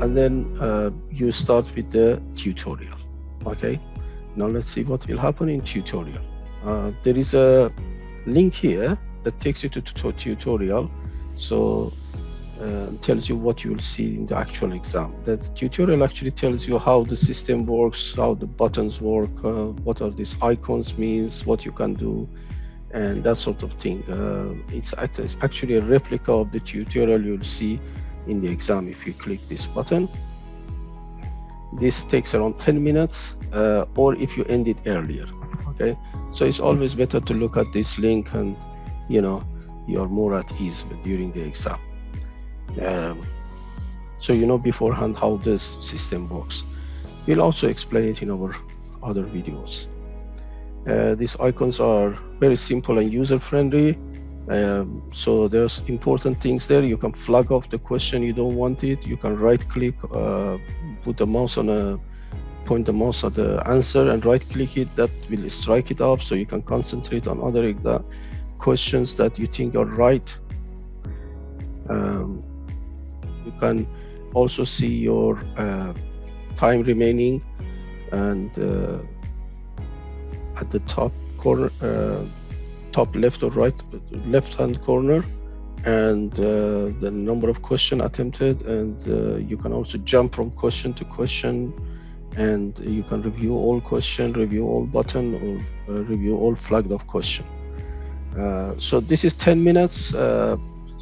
and then you start with the tutorial. Okay, now let's see what will happen in tutorial. There is a link here that takes you to tutorial, so tells you what you will see in the actual exam. The tutorial actually tells you how the system works, how the buttons work, what are these icons means, what you can do, and that sort of thing. It's actually a replica of the tutorial you'll see in the exam if you click this button. This takes around 10 minutes, or if you end it earlier. Okay, so it's always better to look at this link, and you're more at ease during the exam. So you know beforehand how this system works. We'll also explain it in our other videos. These icons are very simple and user-friendly. So there's important things there. You can flag off the question you don't want it. You can right-click, put the mouse on point the mouse at the answer and right-click it. That will strike it off, so you can concentrate on other questions that you think are right. You can also see your time remaining, and at the top corner, top left or right, left-hand corner, and the number of questions attempted, and you can also jump from question to question, and you can review all question, review all button, or review all flagged off question. So this is 10 minutes.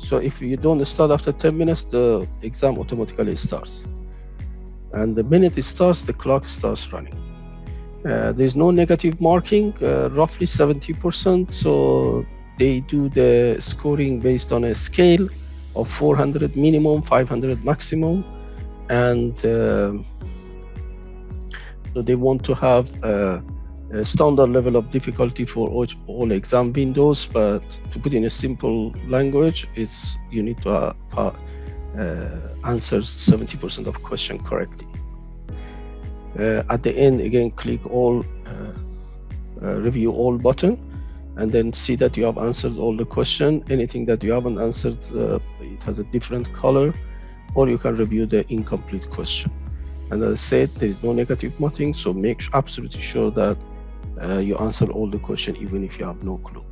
So if you don't start after 10 minutes, the exam automatically starts. And the minute it starts, the clock starts running. There's no negative marking, roughly 70%. So they do the scoring based on a scale of 400 minimum, 500 maximum. And so they want to have a standard level of difficulty for all exam windows, but to put in a simple language, you need to answer 70% of question correctly. At the end, again, click all review all button, and then see that you have answered all the question. Anything that you haven't answered, it has a different color, or you can review the incomplete question. And as I said, there is no negative marking, so make absolutely sure that you answer all the question, even if you have no clue.